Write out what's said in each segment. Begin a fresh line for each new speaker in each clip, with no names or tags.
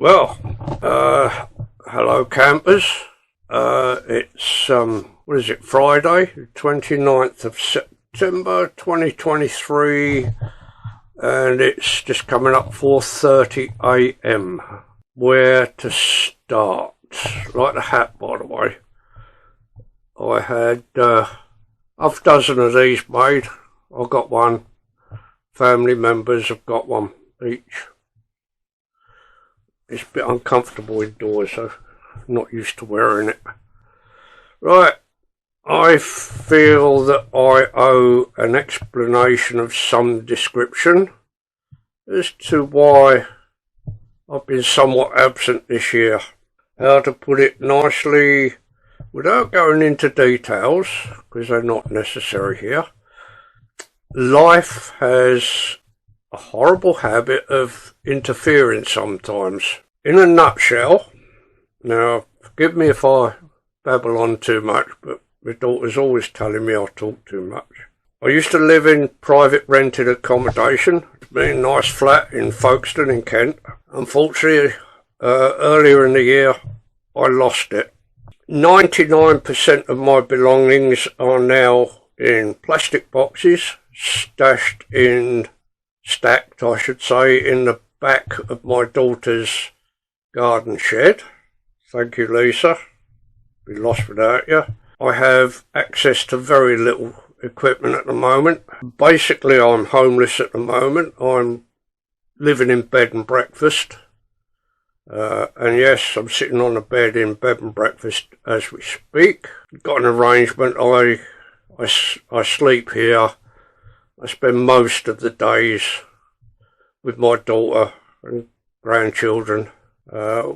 Well, hello campers. It's, what is it, Friday, 29th of September 2023, and it's just coming up 4:30 AM. Where to start? Like the hat, by the way. I had half a dozen of these made. I got one. Family members have got one each. It's a bit uncomfortable indoors, so I'm not used to wearing it. Right, I feel that I owe an explanation of some description as to why I've been somewhat absent this year. How to put it nicely, without going into details, because they're not necessary here. Life has a horrible habit of interfering sometimes. In a nutshell, now forgive me if I babble on too much, but my daughter's always telling me I talk too much. I used to live in private rented accommodation, a nice flat in Folkestone in Kent. Unfortunately, earlier in the year, I lost it. 99% of my belongings are now in plastic boxes, stacked, I should say, in the back of my daughter's garden shed. Thank you, Lisa. Be lost without you. I have access to very little equipment at the moment. Basically, I'm homeless at the moment. I'm living in bed and breakfast. And yes, I'm sitting on a bed in bed and breakfast as we speak. Got an arrangement. I sleep here. I spend most of the days with my daughter and grandchildren.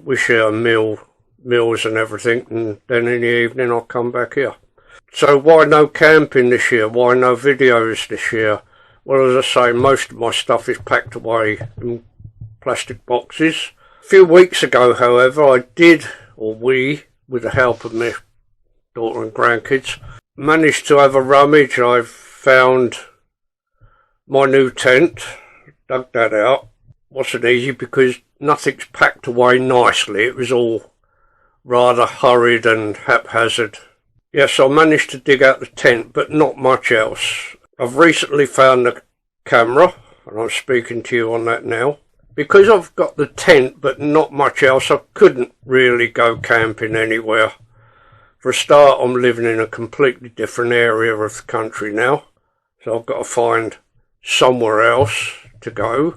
We share meals and everything, and then in the evening I'll come back here. So why no camping this year? Why no videos this year? Well, as I say, most of my stuff is packed away in plastic boxes. A few weeks ago, however, we, with the help of my daughter and grandkids, managed to have a rummage. I've found my new tent, dug that out. Wasn't easy because nothing's packed away nicely. It was all rather hurried and haphazard. Yes, I managed to dig out the tent, but not much else. I've recently found the camera, and I'm speaking to you on that now. Because I've got the tent, but not much else, I couldn't really go camping anywhere. For a start, I'm living in a completely different area of the country now, so I've got to find somewhere else to go.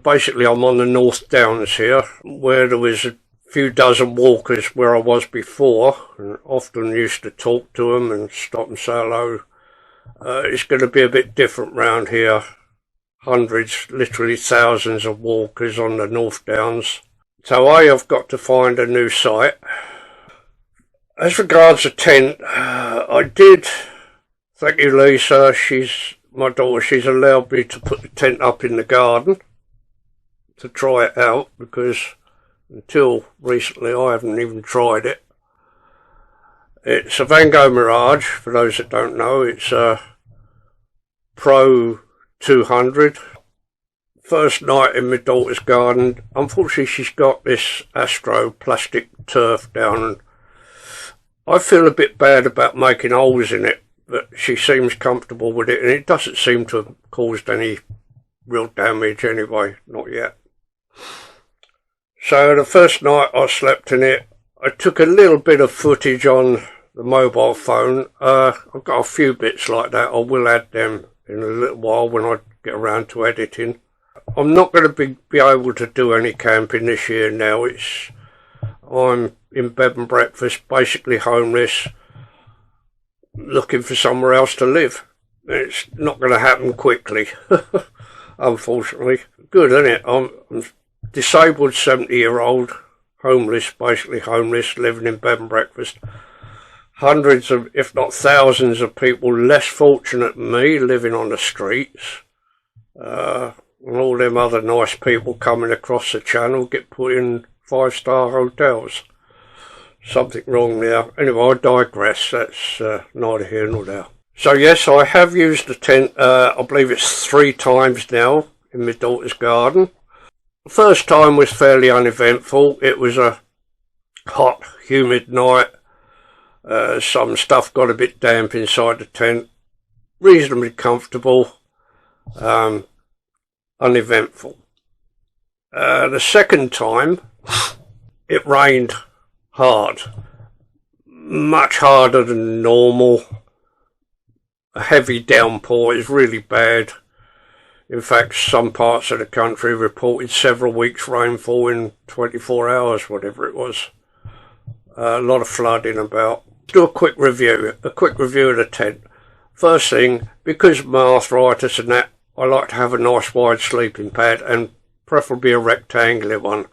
Basically, I'm on the North Downs here, where there was a few dozen walkers where I was before, and often used to talk to them and stop and say hello. It's going to be a bit different round here. Hundreds, literally thousands of walkers on the North Downs. So I've got to find a new site. As regards the tent, I did, thank you Lisa, my daughter, she's allowed me to put the tent up in the garden to try it out, because until recently I haven't even tried it. It's a Van Gogh Mirage, for those that don't know. It's a Pro 200. First night in my daughter's garden. Unfortunately, she's got this Astro plastic turf down, and I feel a bit bad about making holes in it, but she seems comfortable with it, and it doesn't seem to have caused any real damage anyway, not yet. So the first night I slept in it, I took a little bit of footage on the mobile phone. I've got a few bits like that. I will add them in a little while when I get around to editing. I'm not going to be able to do any camping this year now. I'm in bed and breakfast, basically homeless, looking for somewhere else to live. It's not going to happen quickly, unfortunately. Good, isn't it? I'm disabled 70-year-old, homeless, basically homeless, living in bed and breakfast. Hundreds of, if not thousands of people less fortunate than me living on the streets. And all them other nice people coming across the channel get put in 5-star hotels. Something wrong there. Anyway, I digress. That's neither here nor there. So yes, I have used the tent, I believe it's 3 times now in my daughter's garden. First time was fairly uneventful. It was a hot, humid night. Some stuff got a bit damp inside the tent. Reasonably comfortable. Uneventful. The second time, it rained hard. Much harder than normal. A heavy downpour is really bad. In fact, some parts of the country reported several weeks rainfall in 24 hours, whatever it was. A lot of flooding about. Do a quick review of the tent. First thing, because of my arthritis and that, I like to have a nice wide sleeping pad, and preferably a rectangular one.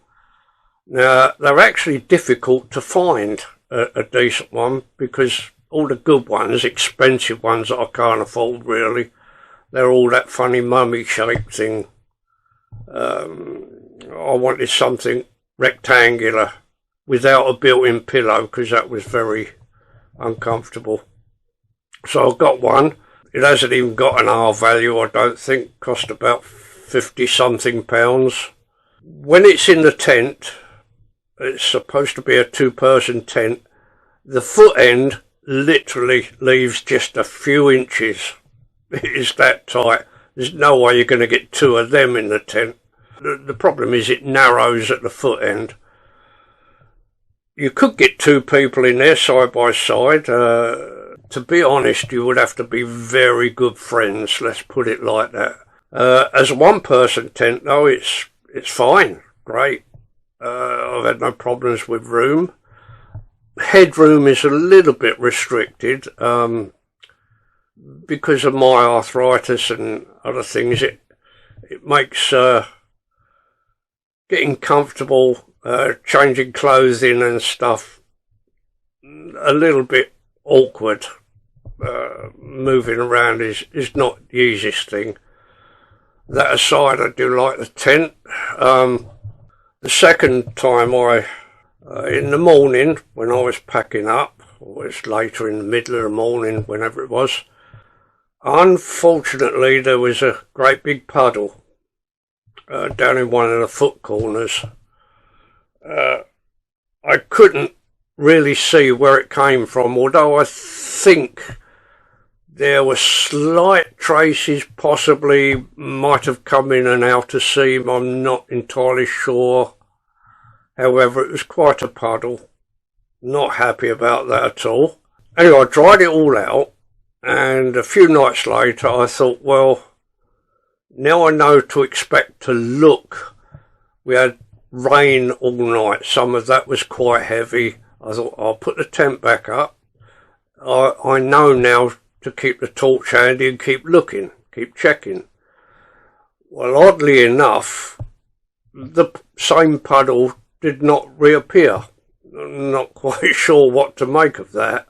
Now, they're actually difficult to find a decent one, because all the good ones, expensive ones that I can't afford really, they're all that funny mummy shaped thing. I wanted something rectangular without a built-in pillow, because that was very uncomfortable. So I got one. It hasn't even got an R value, I don't think. Cost about 50 something pounds. When it's in the tent, it's supposed to be a 2-person tent. The foot end literally leaves just a few inches. It is that tight. There's no way you're going to get 2 of them in the tent. The problem is it narrows at the foot end. You could get 2 people in there side by side. To be honest, you would have to be very good friends, let's put it like that. As a 1-person tent though, it's fine, great. I've had no problems with room. Headroom is a little bit restricted, because of my arthritis and other things. It makes getting comfortable, changing clothing and stuff a little bit awkward. Moving around is not the easiest thing. That aside, I do like the tent. The second time in the morning when I was packing up, or it was later in the middle of the morning, whenever it was, unfortunately there was a great big puddle down in one of the foot corners. I couldn't really see where it came from, although I think there were slight traces, possibly might have come in an outer seam, I'm not entirely sure. However, it was quite a puddle. Not happy about that at all. Anyway, I dried it all out, and a few nights later I thought, well, now I know to expect to look. We had rain all night. Some of that was quite heavy. I thought, I'll put the tent back up. I know now to keep the torch handy and keep looking, keep checking. Well, oddly enough, the same puddle did not reappear. I'm not quite sure what to make of that.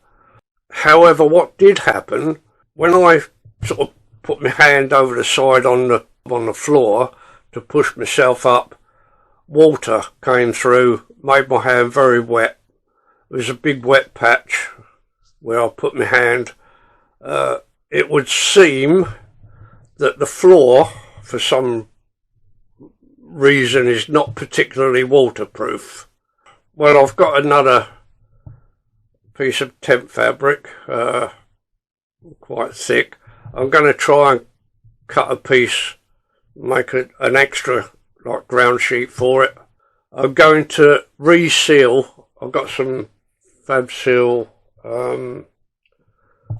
However, what did happen, when I sort of put my hand over the side on the floor to push myself up, water came through, made my hand very wet. There was a big wet patch where I put my hand. It would seem that the floor, for some reason, is not particularly waterproof. Well, I've got another piece of tent fabric, quite thick. I'm going to try and cut a piece, make an extra like ground sheet for it. I'm going to reseal. I've got some Fab Seal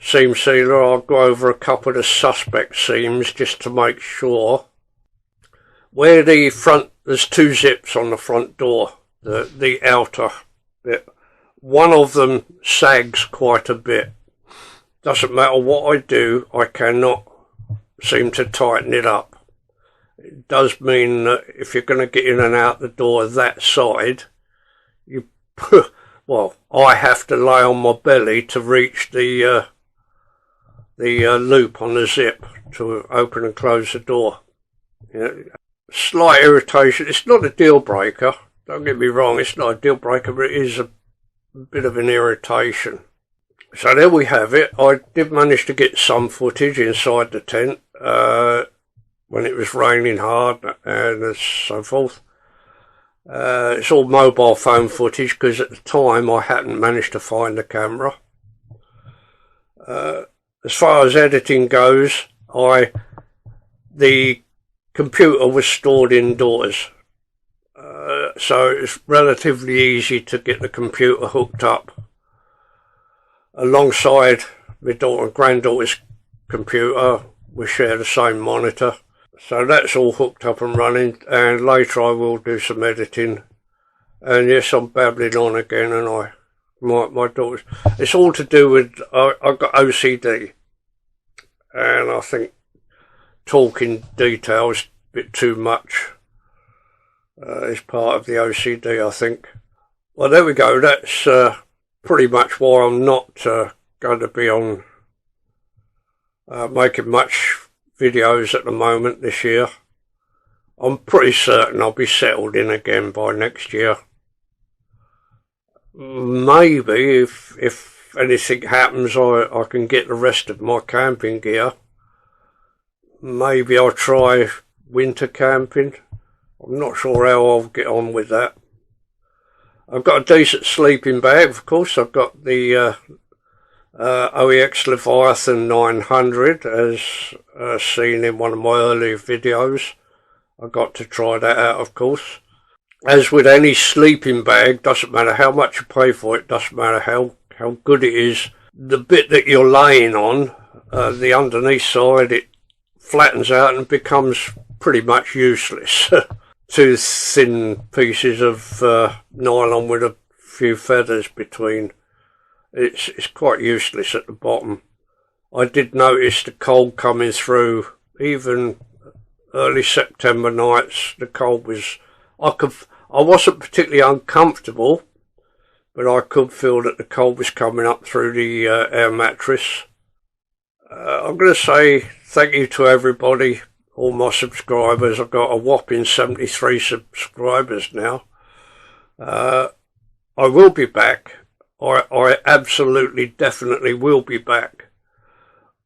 seam sealer. I'll go over a couple of the suspect seams just to make sure. Where the front, there's 2 zips on the front door, the outer bit. One of them sags quite a bit. Doesn't matter what I do, I cannot seem to tighten it up. It does mean that if you're going to get in and out the door that side, well, I have to lay on my belly to reach the loop on the zip to open and close the door. Slight irritation. It's not a deal breaker. Don't get me wrong, it's not a deal breaker, but it is a bit of an irritation. So there we have it. I did manage to get some footage inside the tent when it was raining hard and so forth. It's all mobile phone footage because at the time I hadn't managed to find the camera. As far as editing goes, the computer was stored indoors, so it's relatively easy to get the computer hooked up alongside my daughter and granddaughter's computer. We share the same monitor, so that's all hooked up and running, and later I will do some editing. And yes, I'm babbling on again, and my daughter's, it's all to do with, I've got OCD, and I think talking details a bit too much is part of the OCD, I think. Well, there we go. That's pretty much why I'm not going to be on making much videos at the moment this year. I'm pretty certain I'll be settled in again by next year. Maybe if anything happens, I can get the rest of my camping gear. Maybe I'll try winter camping. I'm not sure how I'll get on with that. I've got a decent sleeping bag, of course. I've got the OEX Leviathan 900, as seen in one of my earlier videos. I got to try that out, of course. As with any sleeping bag, doesn't matter how much you pay for it, doesn't matter how good it is, the bit that you're laying on, the underneath side, it flattens out and becomes pretty much useless. Two thin pieces of nylon with a few feathers between. It's quite useless at the bottom. I did notice the cold coming through, even early September nights. The cold was, I wasn't particularly uncomfortable, but I could feel that the cold was coming up through the air mattress. I'm going to say thank you to everybody, all my subscribers. I've got a whopping 73 subscribers now. I will be back. I absolutely, definitely will be back.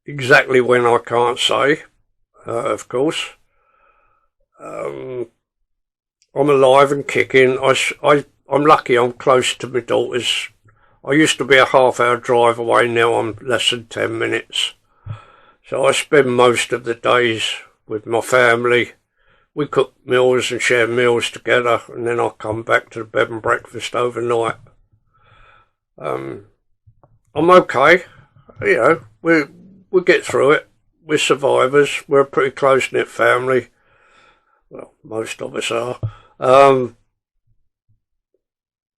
Exactly when I can't say, of course. I'm alive and kicking. I'm lucky I'm close to my daughters. I used to be a half-hour drive away, now I'm less than 10 minutes. So I spend most of the days with my family. We cook meals and share meals together, and then I come back to the bed and breakfast overnight. I'm okay. You know, we get through it. We're survivors. We're a pretty close-knit family. Well, most of us are.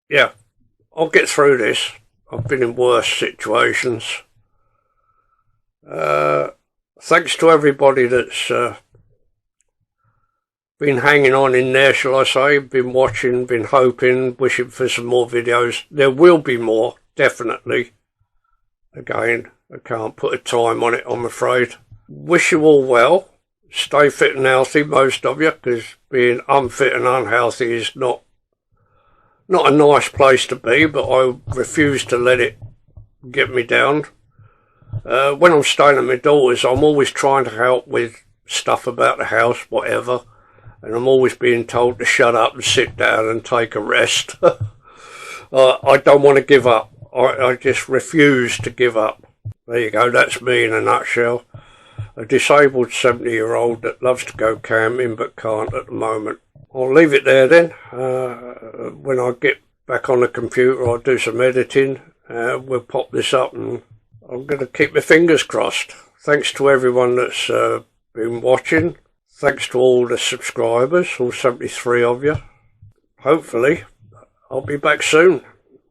Yeah, I'll get through this. I've been in worse situations. Thanks to everybody that's been hanging on in there, shall I say, been watching, been hoping, wishing for some more videos. There will be more, definitely. Again, I can't put a time on it, I'm afraid. Wish you all well. Stay fit and healthy, most of you, because being unfit and unhealthy is not a nice place to be, but I refuse to let it get me down. When I'm staying at my daughter's, I'm always trying to help with stuff about the house, whatever. And I'm always being told to shut up and sit down and take a rest. I don't want to give up. I just refuse to give up. There you go, that's me in a nutshell. A disabled 70-year-old that loves to go camping but can't at the moment. I'll leave it there then. When I get back on the computer, I'll do some editing. We'll pop this up, and I'm going to keep my fingers crossed. Thanks to everyone that's been watching. Thanks to all the subscribers, all 73 of you. Hopefully, I'll be back soon.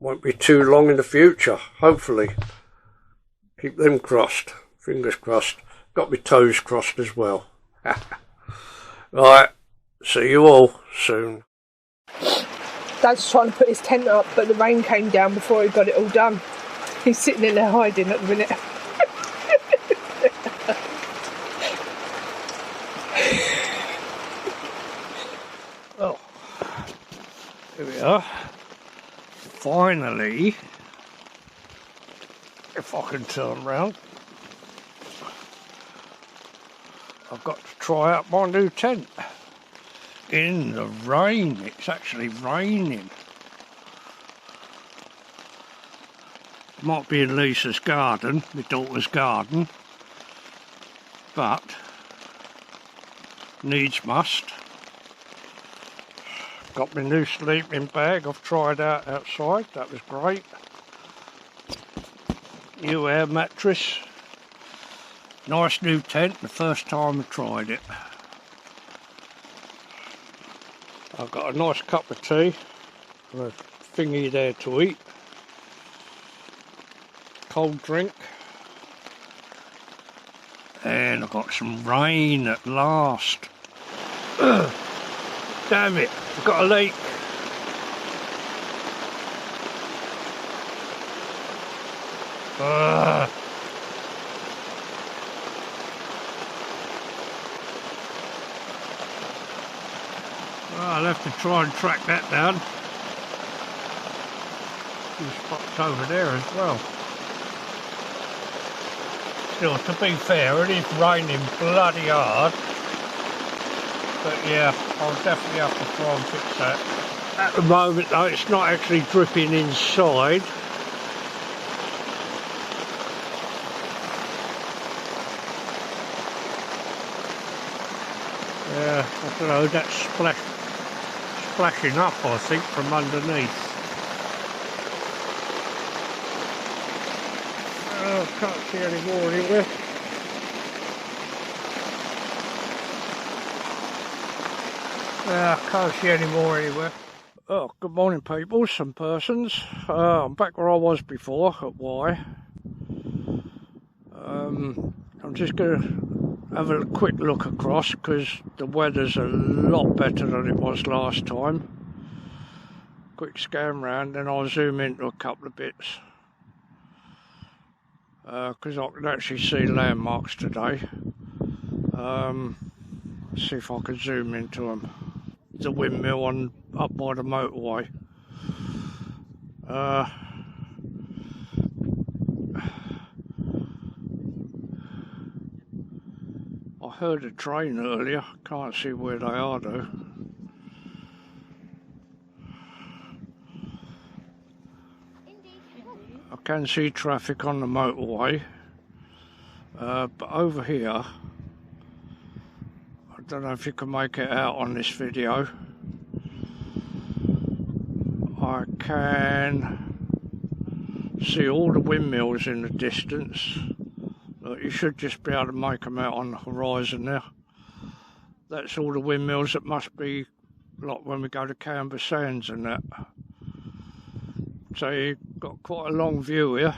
Won't be too long in the future, hopefully. Keep them crossed. Fingers crossed. Got my toes crossed as well. Right, see you all soon.
Dad's trying to put his tent up, but the rain came down before he got it all done. He's sitting in there hiding at the minute.
Well, here we are. Finally, if I can turn round, I've got to try out my new tent. in the rain. It's actually raining. Might be in Lisa's garden, my daughter's garden, but needs must. Got my new sleeping bag I've tried out outside, that was great. New air mattress. Nice new tent, the first time I tried it. I've got a nice cup of tea and a thingy there to eat. Cold drink. And I've got some rain at last. Damn it, I've got a leak. I'll have to try and track that down. There's spots over there as well. Still, to be fair, it is raining bloody hard. But yeah, I'll definitely have to try and fix that. At the moment though, it's not actually dripping inside. Yeah, I don't know, that's splashing up, I think, from underneath. Oh, can't see any more anywhere. I can't see any more anywhere. Oh, good morning people, some persons. I'm back where I was before, at Y. I'm just going to have a quick look across because the weather's a lot better than it was last time. Quick scan round, then I'll zoom into a couple of bits. Because I can actually see landmarks today. See if I can zoom into them. The windmill up by the motorway. I heard a train earlier, can't see where they are though. I can see traffic on the motorway, but over here, I don't know if you can make it out on this video. I can see all the windmills in the distance. Look, you should just be able to make them out on the horizon there. That's all the windmills that must be like when we go to Canberra Sands and that. So you've got quite a long view here.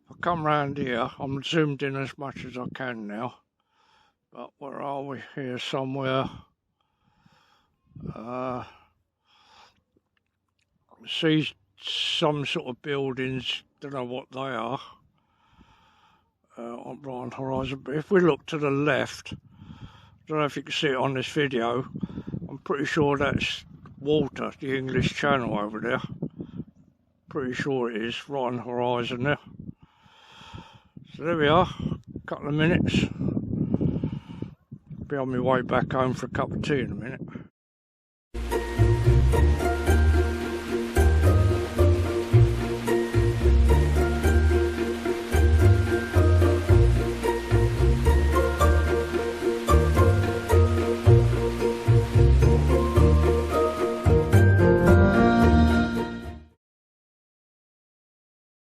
I come round here, I'm zoomed in as much as I can now. But where are we? Here somewhere. See some sort of buildings, don't know what they are. On the horizon, but if we look to the left, I don't know if you can see it on this video, I'm pretty sure that's water, the English Channel over there. Pretty sure it is, right on the horizon there. So there we are, a couple of minutes. Be on my way back home for a cup of tea in a minute.